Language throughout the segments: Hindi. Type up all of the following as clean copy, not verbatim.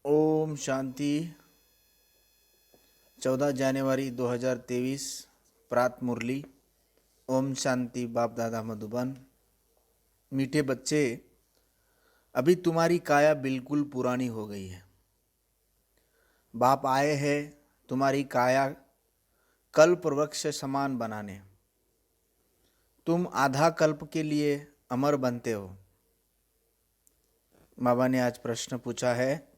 ओम शांति। 14 जनवरी 2023 प्रात मुरली। ओम शांति। बाप दादा मधुबन। मीठे बच्चे, अभी तुम्हारी काया बिल्कुल पुरानी हो गई है। बाप आए हैं तुम्हारी काया कल्प वृक्ष समान बनाने। तुम आधा कल्प के लिए अमर बनते हो। बाबा ने आज प्रश्न पूछा है,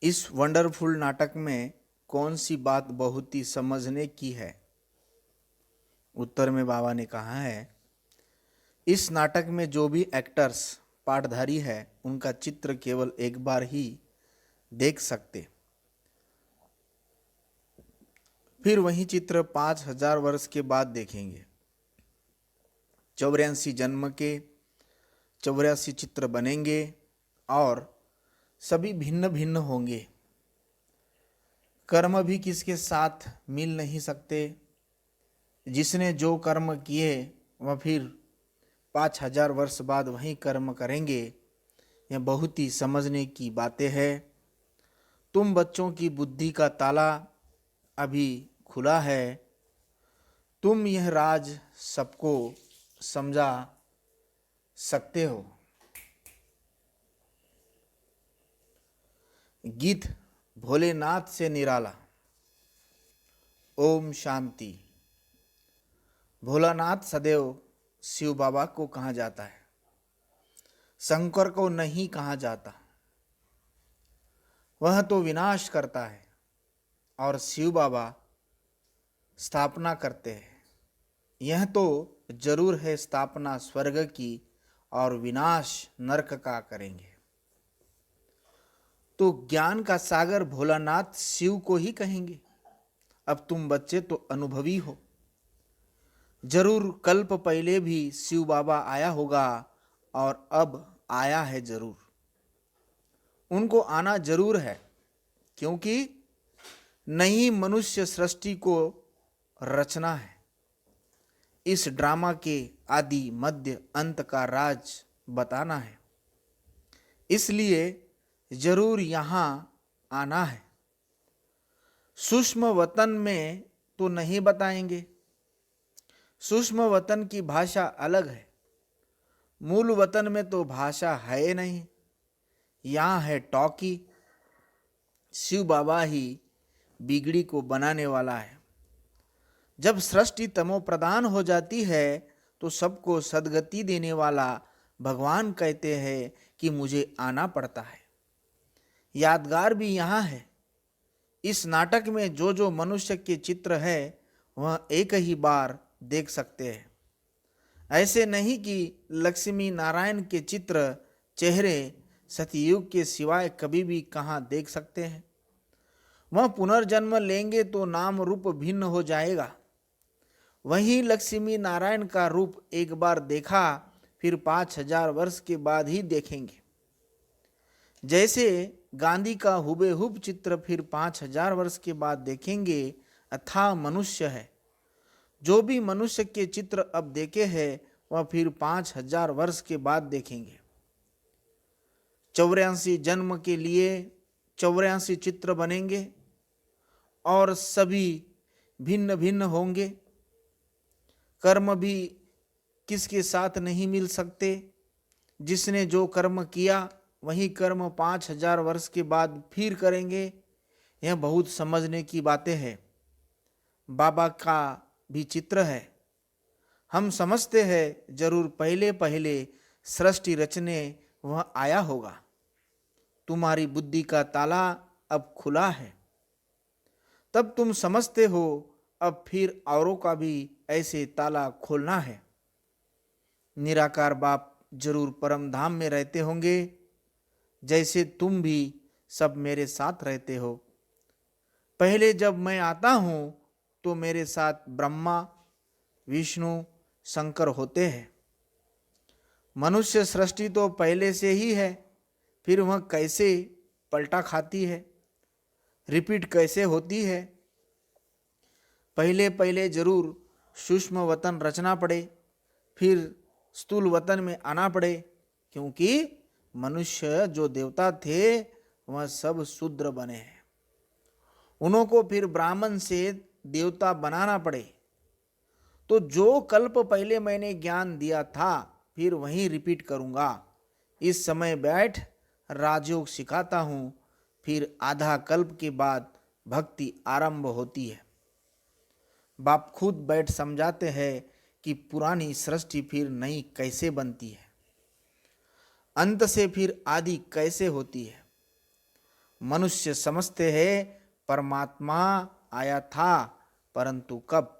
इस वंडरफुल नाटक में कौन सी बात बहुत ही समझने की है? उत्तर में बाबा ने कहा है, इस नाटक में जो भी एक्टर्स पाठधारी है उनका चित्र केवल एक बार ही देख सकते, फिर वही चित्र 5000 वर्ष के बाद देखेंगे। 84 जन्म के 84 चित्र बनेंगे और सभी भिन्न भिन्न होंगे। कर्म भी किसके साथ मिल नहीं सकते। जिसने जो कर्म किए वह फिर 5000 वर्ष बाद वही कर्म करेंगे। यह बहुत ही समझने की बातें हैं। तुम बच्चों की बुद्धि का ताला अभी खुला है। तुम यह राज सबको समझा सकते हो। गीत भोलेनाथ से निराला। ओम शांति। भोलानाथ सदैव शिव बाबा को कहा जाता है, शंकर को नहीं कहा जाता। वह तो विनाश करता है और शिव बाबा स्थापना करते हैं। यह तो जरूर है, स्थापना स्वर्ग की और विनाश नरक का करेंगे। तो ज्ञान का सागर भोलानाथ शिव को ही कहेंगे। अब तुम बच्चे तो अनुभवी हो। जरूर कल्प पहले भी शिव बाबा आया होगा और अब आया है जरूर। उनको आना जरूर है, क्योंकि नई मनुष्य सृष्टि को रचना है। इस ड्रामा के आदि मध्य अंत का राज बताना है। इसलिए जरूर यहाँ आना है। सूक्ष्म वतन में तो नहीं बताएंगे। सूक्ष्म वतन की भाषा अलग है। मूल वतन में तो भाषा है नहीं। यहाँ है टॉकी। शिव बाबा ही बिगड़ी को बनाने वाला है। जब सृष्टि तमो प्रदान हो जाती है तो सबको सद्गति देने वाला भगवान कहते हैं कि मुझे आना पड़ता है। यादगार भी यहाँ है। इस नाटक में जो जो मनुष्य के चित्र है वह एक ही बार देख सकते हैं। ऐसे नहीं कि लक्ष्मी नारायण के चित्र चेहरे सतयुग के सिवाय कभी भी कहाँ देख सकते हैं। वह पुनर्जन्म लेंगे तो नाम रूप भिन्न हो जाएगा। वही लक्ष्मी नारायण का रूप एक बार देखा फिर 5000 वर्ष के बाद ही देखेंगे। जैसे गांधी का हुबेहूब चित्र फिर 5000 वर्ष के बाद देखेंगे, अथाह मनुष्य है। जो भी मनुष्य के चित्र अब देखे हैं वह फिर 5000 वर्ष के बाद देखेंगे। 84 जन्म के लिए 84 चित्र बनेंगे और सभी भिन्न भिन्न होंगे। कर्म भी किसके साथ नहीं मिल सकते। जिसने जो कर्म किया वही कर्म 5000 वर्ष के बाद फिर करेंगे। यह बहुत समझने की बातें हैं। बाबा का भी चित्र है। हम समझते हैं जरूर पहले पहले सृष्टि रचने वह आया होगा। तुम्हारी बुद्धि का ताला अब खुला है। तब तुम समझते हो अब फिर औरों का भी ऐसे ताला खोलना है। निराकार बाप जरूर परम धाम में रहते होंगे, जैसे तुम भी सब मेरे साथ रहते हो। पहले जब मैं आता हूँ तो मेरे साथ ब्रह्मा विष्णु शंकर होते हैं। मनुष्य सृष्टि तो पहले से ही है, फिर वह कैसे पलटा खाती है, रिपीट कैसे होती है। पहले पहले जरूर सूक्ष्म वतन रचना पड़े, फिर स्थूल वतन में आना पड़े, क्योंकि मनुष्य जो देवता थे वह सब शूद्र बने हैं। उनको फिर ब्राह्मण से देवता बनाना पड़े। तो जो कल्प पहले मैंने ज्ञान दिया था फिर वही रिपीट करूंगा। इस समय बैठ राजयोग सिखाता हूँ, फिर आधा कल्प के बाद भक्ति आरंभ होती है। बाप खुद बैठ समझाते हैं कि पुरानी सृष्टि फिर नई कैसे बनती है, अंत से फिर आदि कैसे होती है। मनुष्य समझते हैं परमात्मा आया था, परंतु कब,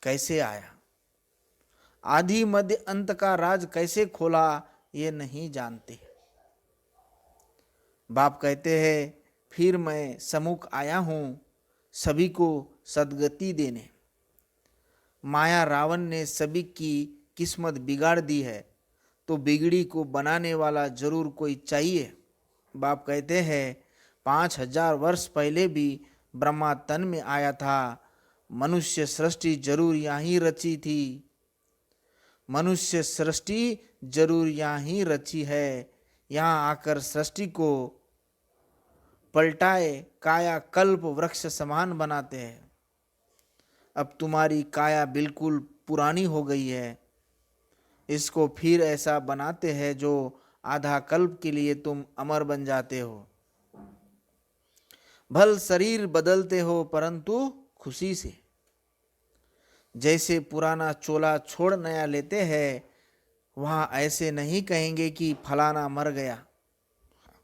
कैसे आया, आदि मध्य अंत का राज कैसे खोला ये नहीं जानते। बाप कहते हैं फिर मैं सम्मुख आया हूँ सभी को सद्गति देने। माया रावण ने सभी की किस्मत बिगाड़ दी है, तो बिगड़ी को बनाने वाला जरूर कोई चाहिए। बाप कहते हैं 5000 वर्ष पहले भी ब्रह्मा तन में आया था, मनुष्य सृष्टि जरूर यहाँ रची थी। मनुष्य सृष्टि जरूर यहाँ रची है, यहाँ आकर सृष्टि को पलटाए काया कल्प वृक्ष समान बनाते हैं। अब तुम्हारी काया बिल्कुल पुरानी हो गई है, इसको फिर ऐसा बनाते हैं जो आधा कल्प के लिए तुम अमर बन जाते हो। भल शरीर बदलते हो परंतु खुशी से। जैसे पुराना चोला छोड़ नया लेते हैं, वहाँ ऐसे नहीं कहेंगे कि फलाना मर गया,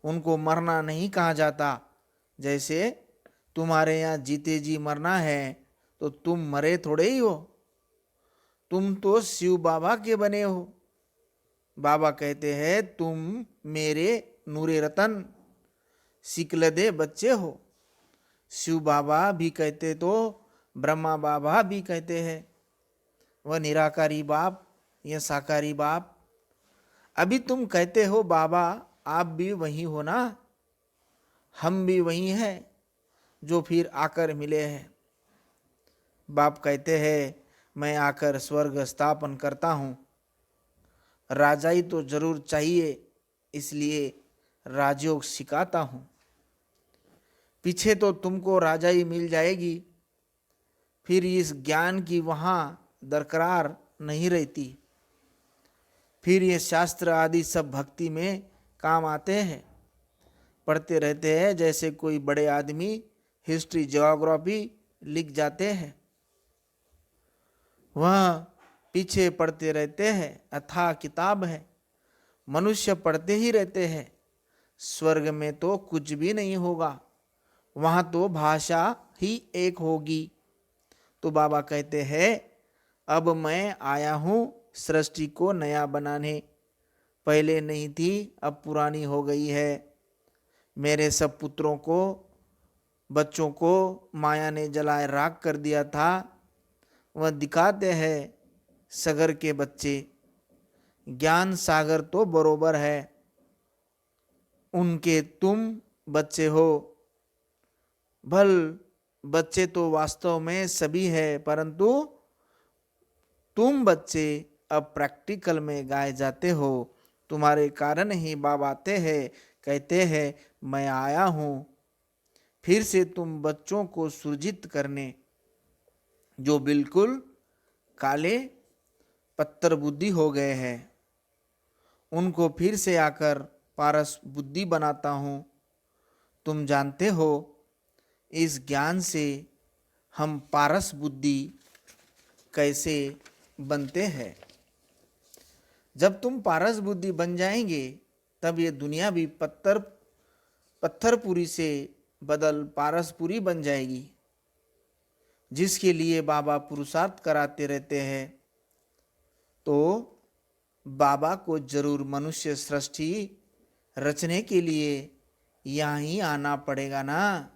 उनको मरना नहीं कहा जाता। जैसे तुम्हारे यहाँ जीते जी मरना है तो तुम मरे थोड़े ही हो, तुम तो शिव बाबा के बने हो। बाबा कहते हैं तुम मेरे नूरे रतन सिकलदे बच्चे हो। शिव बाबा भी कहते तो ब्रह्मा बाबा भी कहते हैं, वह निराकारी बाप, यह साकारी बाप। अभी तुम कहते हो बाबा आप भी वही हो ना, हम भी वही हैं जो फिर आकर मिले हैं। बाप कहते हैं मैं आकर स्वर्ग स्थापन करता हूँ, राजाई तो जरूर चाहिए, इसलिए राजयोग सिखाता हूँ। पीछे तो तुमको राजाई मिल जाएगी, फिर इस ज्ञान की वहाँ दरकरार नहीं रहती। फिर ये शास्त्र आदि सब भक्ति में काम आते हैं, पढ़ते रहते हैं। जैसे कोई बड़े आदमी हिस्ट्री ज्योग्राफी लिख जाते हैं, वह पीछे पढ़ते रहते हैं। अथाह किताब है, मनुष्य पढ़ते ही रहते हैं। स्वर्ग में तो कुछ भी नहीं होगा, वहाँ तो भाषा ही एक होगी। तो बाबा कहते हैं अब मैं आया हूँ सृष्टि को नया बनाने, पहले नहीं थी अब पुरानी हो गई है। मेरे सब पुत्रों को, बच्चों को माया ने जलाए राख कर दिया था, वह दिखाते हैं सगर के बच्चे। ज्ञान सागर तो बरोबर है, उनके तुम बच्चे हो। भल बच्चे तो वास्तव में सभी है, परंतु तुम बच्चे अब प्रैक्टिकल में गाए जाते हो। तुम्हारे कारण ही बाबा आते हैं, कहते हैं मैं आया हूँ फिर से तुम बच्चों को सुरजित करने, जो बिल्कुल काले पत्थर बुद्धि हो गए हैं, उनको फिर से आकर पारस बुद्धि बनाता हूँ। तुम जानते हो इस ज्ञान से हम पारस बुद्धि कैसे बनते हैं। जब तुम पारस बुद्धि बन जाएंगे तब ये दुनिया भी पत्थरपुरी से बदल पारसपुरी बन जाएगी, जिसके लिए बाबा पुरुषार्थ कराते रहते हैं। तो बाबा को जरूर मनुष्य सृष्टि रचने के लिए यहाँ ही आना पड़ेगा ना।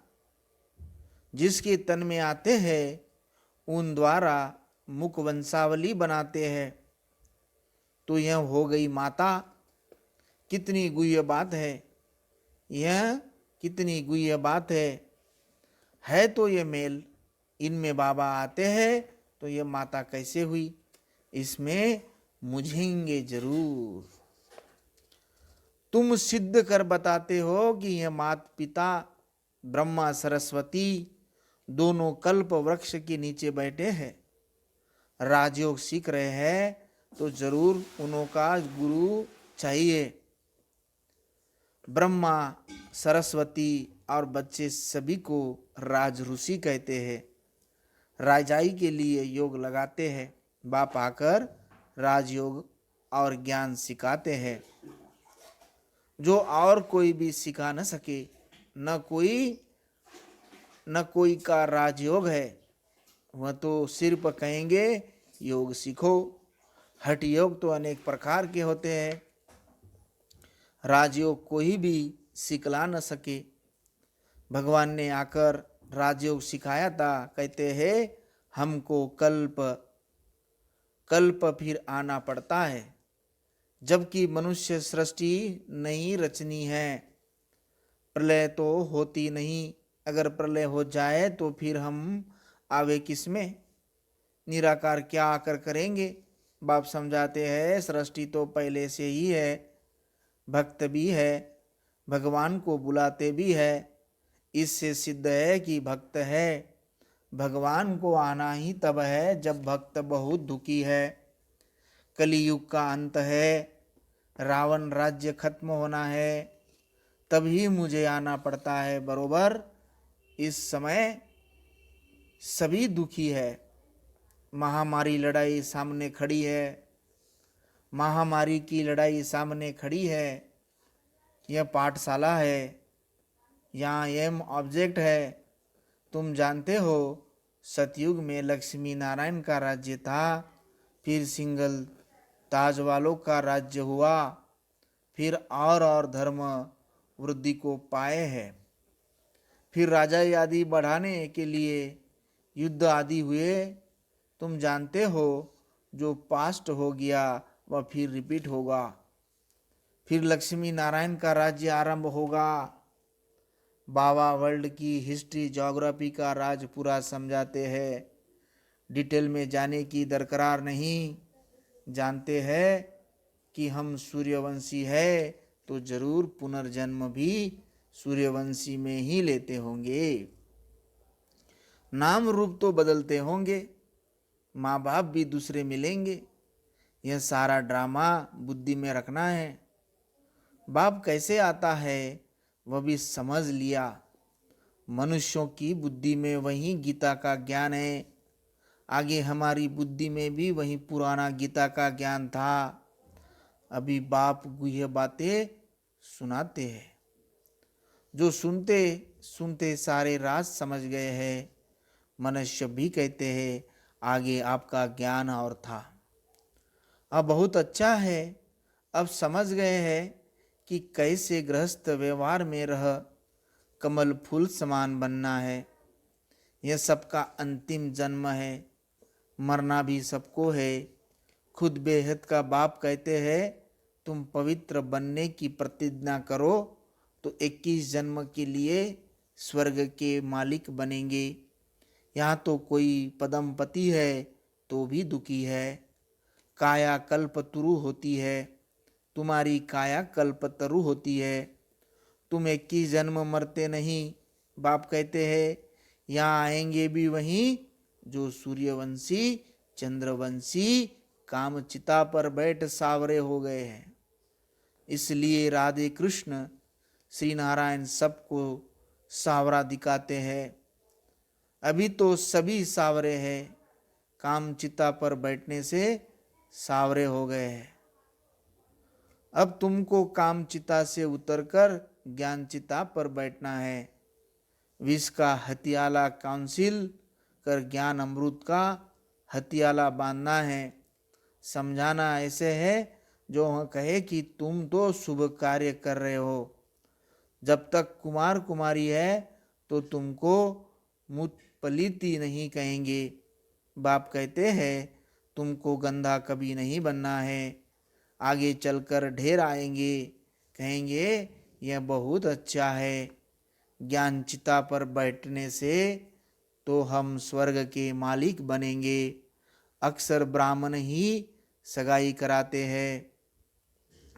जिसके तन में आते हैं उन द्वारा मुख वंशावली बनाते हैं। तो यह हो गई माता, कितनी गुह्य बात है, यह कितनी गुह्य बात है तो ये मेल, इनमें बाबा आते हैं तो ये माता कैसे हुई, इसमें मुझेंगे जरूर। तुम सिद्ध कर बताते हो कि यह माता पिता ब्रह्मा सरस्वती दोनों कल्प वृक्ष के नीचे बैठे हैं, राजयोग सीख रहे हैं, तो जरूर उनका गुरु चाहिए। ब्रह्मा सरस्वती और बच्चे सभी को राज ऋषि कहते हैं। राजाई के लिए योग लगाते हैं। बाप आकर राजयोग और ज्ञान सिखाते हैं, जो और कोई भी सिखा न सके। न कोई का राजयोग है, वह तो सिर्फ कहेंगे योग सीखो। हठ योग तो अनेक प्रकार के होते हैं, राजयोग कोई भी सिखला न सके। भगवान ने आकर राजयोग सिखाया था। कहते हैं हमको कल्प कल्प फिर आना पड़ता है, जबकि मनुष्य सृष्टि नहीं रचनी है। प्रलय तो होती नहीं, अगर प्रलय हो जाए तो फिर हम आवे किसमें, निराकार क्या आकर करेंगे। बाप समझाते हैं सृष्टि तो पहले से ही है, भक्त भी है, भगवान को बुलाते भी है। इससे सिद्ध है कि भक्त है। भगवान को आना ही तब है जब भक्त बहुत दुखी है। कलियुग का अंत है, रावण राज्य खत्म होना है, तभी मुझे आना पड़ता है। बरोबर इस समय सभी दुखी है। महामारी लड़ाई सामने खड़ी है, महामारी की लड़ाई सामने खड़ी है। यह पाठशाला है, यहाँ एम ऑब्जेक्ट है। तुम जानते हो सतयुग में लक्ष्मी नारायण का राज्य था, फिर सिंगल ताज वालों का राज्य हुआ, फिर और धर्म वृद्धि को पाए हैं। फिर राजा आदि बढ़ाने के लिए युद्ध आदि हुए। तुम जानते हो जो पास्ट हो गया वह फिर रिपीट होगा। फिर लक्ष्मी नारायण का राज्य आरंभ होगा। बाबा वर्ल्ड की हिस्ट्री ज्योग्राफी का राज पूरा समझाते हैं, डिटेल में जाने की दरकार नहीं। जानते हैं कि हम सूर्यवंशी है तो जरूर पुनर्जन्म भी सूर्यवंशी में ही लेते होंगे। नाम रूप तो बदलते होंगे, माँ बाप भी दूसरे मिलेंगे। यह सारा ड्रामा बुद्धि में रखना है। बाप कैसे आता है वह भी समझ लिया। मनुष्यों की बुद्धि में वही गीता का ज्ञान है, आगे हमारी बुद्धि में भी वही पुराना गीता का ज्ञान था। अभी बाप गुह्य बातें सुनाते हैं, जो सुनते सुनते सारे राज समझ गए हैं। मनुष्य भी कहते हैं आगे आपका ज्ञान और था। अब बहुत अच्छा है, अब समझ गए हैं कि कैसे गृहस्थ व्यवहार में रह कमल फूल समान बनना है। यह सबका अंतिम जन्म है, मरना भी सबको है। खुद बेहद का बाप कहते हैं तुम पवित्र बनने की प्रतिज्ञा करो तो 21 जन्म के लिए स्वर्ग के मालिक बनेंगे। यहाँ तो कोई पदमपति है तो भी दुखी है। काया कल्पतरु होती है, तुम्हारी काया कल्पतरु होती है। तुम 21 जन्म मरते नहीं। बाप कहते हैं यहाँ आएंगे भी वहीं जो सूर्यवंशी चंद्रवंशी कामचिता पर बैठ सावरे हो गए हैं। इसलिए राधे कृष्ण श्री नारायण सबको सावरा दिखाते हैं। अभी तो सभी सावरे हैं, कामचिता पर बैठने से सावरे हो गए हैं। अब तुमको कामचिता से उतरकर ज्ञानचिता पर बैठना है। विष का हथियाला काउंसिल कर ज्ञान अमृत का हथियाला बांधना है। समझाना ऐसे है जो वह कहे कि तुम तो शुभ कार्य कर रहे हो। जब तक कुमार कुमारी है तो तुमको मुतपलीति नहीं कहेंगे। बाप कहते हैं तुमको गंदा कभी नहीं बनना है। आगे चलकर ढेर आएंगे, कहेंगे यह बहुत अच्छा है। ज्ञान चिता पर बैठने से तो हम स्वर्ग के मालिक बनेंगे। अक्सर ब्राह्मण ही सगाई कराते हैं।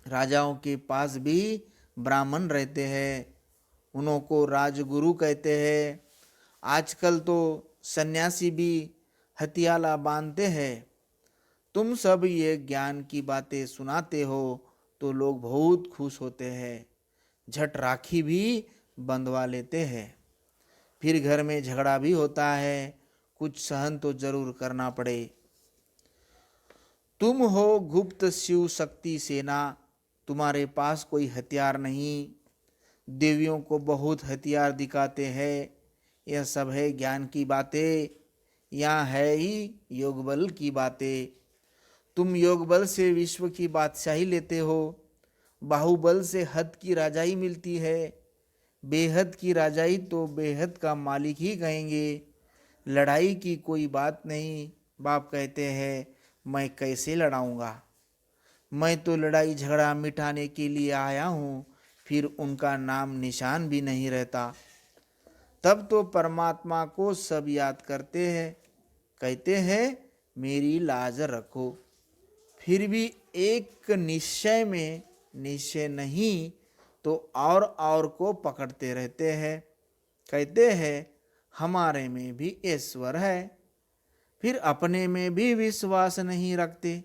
राजाओं के पास भी ब्राह्मण रहते हैं, उन्हों को राजगुरु कहते हैं। आजकल तो सन्यासी भी हथियाला बांधते हैं। तुम सब ये ज्ञान की बातें सुनाते हो तो लोग बहुत खुश होते हैं, झट राखी भी बंधवा लेते हैं। फिर घर में झगड़ा भी होता है, कुछ सहन तो जरूर करना पड़े। तुम हो गुप्त शिव शक्ति सेना, तुम्हारे पास कोई हथियार नहीं, देवियों को बहुत हथियार दिखाते हैं। यह सब है ज्ञान की बातें, यहाँ है ही योग बल की बातें। तुम योग बल से विश्व की बादशाही लेते हो, बाहुबल से हद की राजाई मिलती है। बेहद की राजाई तो बेहद का मालिक ही कहेंगे। लड़ाई की कोई बात नहीं, बाप कहते हैं मैं कैसे लड़ाऊंगा। मैं तो लड़ाई झगड़ा मिटाने के लिए आया हूँ, फिर उनका नाम निशान भी नहीं रहता। तब तो परमात्मा को सब याद करते हैं, कहते हैं मेरी लाज रखो। फिर भी एक निश्चय में निश्चय नहीं तो और को पकड़ते रहते हैं, कहते हैं हमारे में भी ईश्वर है। फिर अपने में भी विश्वास नहीं रखते।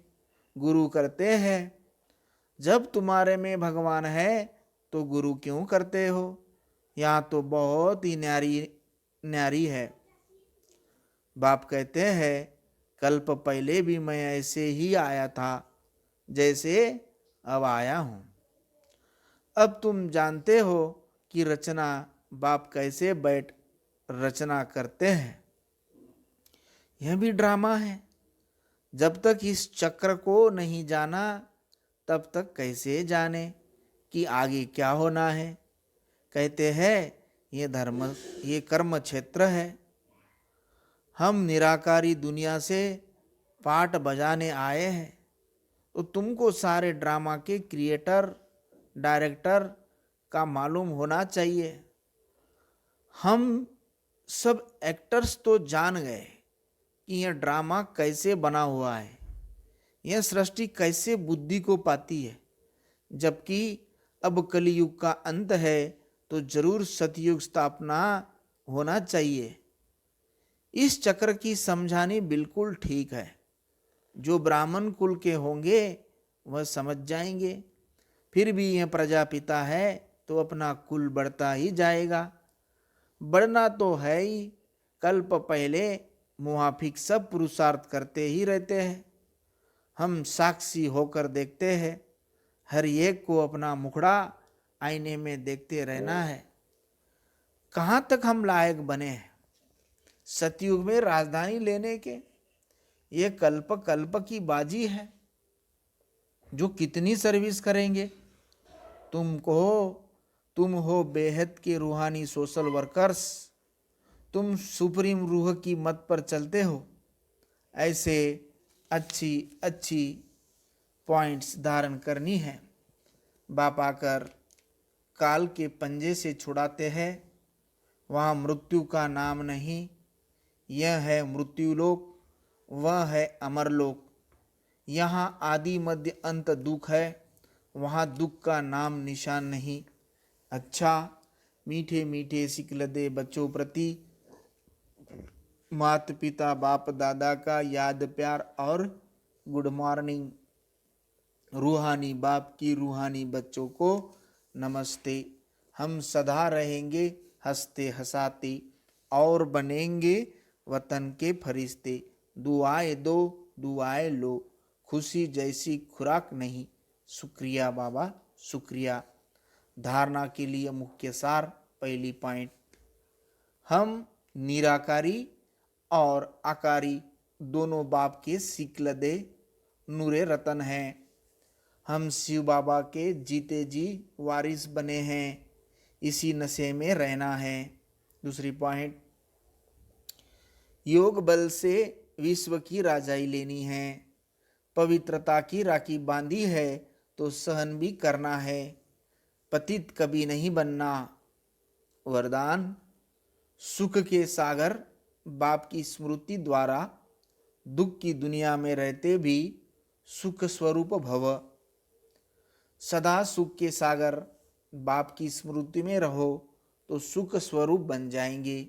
गुरु करते हैं, जब तुम्हारे में भगवान है तो गुरु क्यों करते हो। यहाँ तो बहुत ही न्यारी न्यारी है। बाप कहते हैं कल्प पहले भी मैं ऐसे ही आया था जैसे अब आया हूँ। अब तुम जानते हो कि रचना बाप कैसे बैठ रचना करते हैं। यह भी ड्रामा है। जब तक इस चक्र को नहीं जाना तब तक कैसे जाने कि आगे क्या होना है। कहते हैं ये कर्म क्षेत्र है। हम निराकारी दुनिया से पाठ बजाने आए हैं, तो तुमको सारे ड्रामा के क्रिएटर डायरेक्टर का मालूम होना चाहिए। हम सब एक्टर्स तो जान गए कि यह ड्रामा कैसे बना हुआ है, यह सृष्टि कैसे बुद्धि को पाती है। जबकि अब कलियुग का अंत है तो जरूर सतयुग स्थापना होना चाहिए। इस चक्र की समझानी बिल्कुल ठीक है। जो ब्राह्मण कुल के होंगे वह समझ जाएंगे। फिर भी यह प्रजापिता है तो अपना कुल बढ़ता ही जाएगा। बढ़ना तो है ही। कल्प पहले मुआफिक सब पुरुषार्थ करते ही रहते हैं। हम साक्षी होकर देखते हैं। हर एक को अपना मुखड़ा आईने में देखते रहना है। कहाँ तक हम लायक बने हैं सतयुग में राजधानी लेने के। ये कल्प कल्प की बाजी है। जो कितनी सर्विस करेंगे। तुम हो बेहद के रूहानी सोशल वर्कर्स। तुम सुप्रीम रूह की मत पर चलते हो। ऐसे अच्छी अच्छी पॉइंट्स धारण करनी है। बाप आकर काल के पंजे से छुड़ाते हैं। वहाँ मृत्यु का नाम नहीं। यह है मृत्युलोक, वह है अमरलोक। यहाँ आदि मध्य अंत दुख है, वहाँ दुख का नाम निशान नहीं। अच्छा, मीठे मीठे सिकल दे बच्चों प्रति माता पिता बाप दादा का याद प्यार और गुड मॉर्निंग। रूहानी बाप की रूहानी बच्चों को नमस्ते। हम सदा रहेंगे हंसते हंसाते और बनेंगे वतन के फरिश्ते। दुआएं दो दुआएं लो, खुशी जैसी खुराक नहीं। शुक्रिया बाबा शुक्रिया। धारणा के लिए मुख्य सार। पहली पॉइंट, हम निराकारी और आकारी दोनों बाप के सिकलदे नूरे रतन हैं। हम शिव बाबा के जीते जी वारिस बने हैं। इसी नशे में रहना है। दूसरी पॉइंट, योग बल से विश्व की राजाई लेनी है। पवित्रता की राखी बांधी है तो सहन भी करना है। पतित कभी नहीं बनना। वरदान, सुख के सागर बाप की स्मृति द्वारा दुख की दुनिया में रहते भी सुख स्वरूप भव। सदा सुख के सागर बाप की स्मृति में रहो तो सुख स्वरूप बन जाएंगे।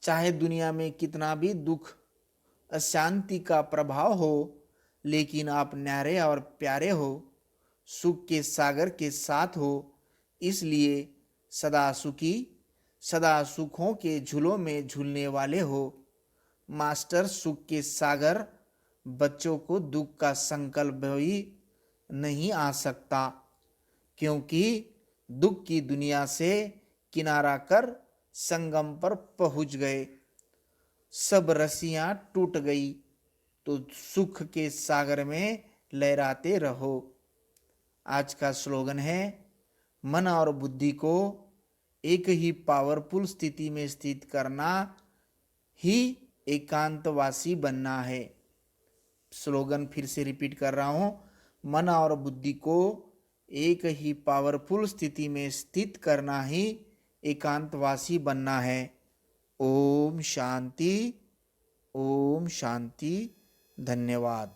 चाहे दुनिया में कितना भी दुख अशांति का प्रभाव हो, लेकिन आप न्यारे और प्यारे हो, सुख के सागर के साथ हो, इसलिए सदा सुखी, सदा सुखों के झूलों में झूलने वाले हो। मास्टर सुख के सागर, बच्चों को दुख का संकल्प भी नहीं आ सकता, क्योंकि दुख की दुनिया से किनारा कर संगम पर पहुंच गए। सब रस्सियां टूट गई तो सुख के सागर में लहराते रहो। आज का स्लोगन है, मन और बुद्धि को एक ही पावरफुल स्थिति में स्थित करना ही एकांतवासी बनना है। स्लोगन फिर से रिपीट कर रहा हूं, मन और बुद्धि को एक ही पावरफुल स्थिति में स्थित करना ही एकांतवासी बनना है। ओम शांति, ओम शांति। धन्यवाद।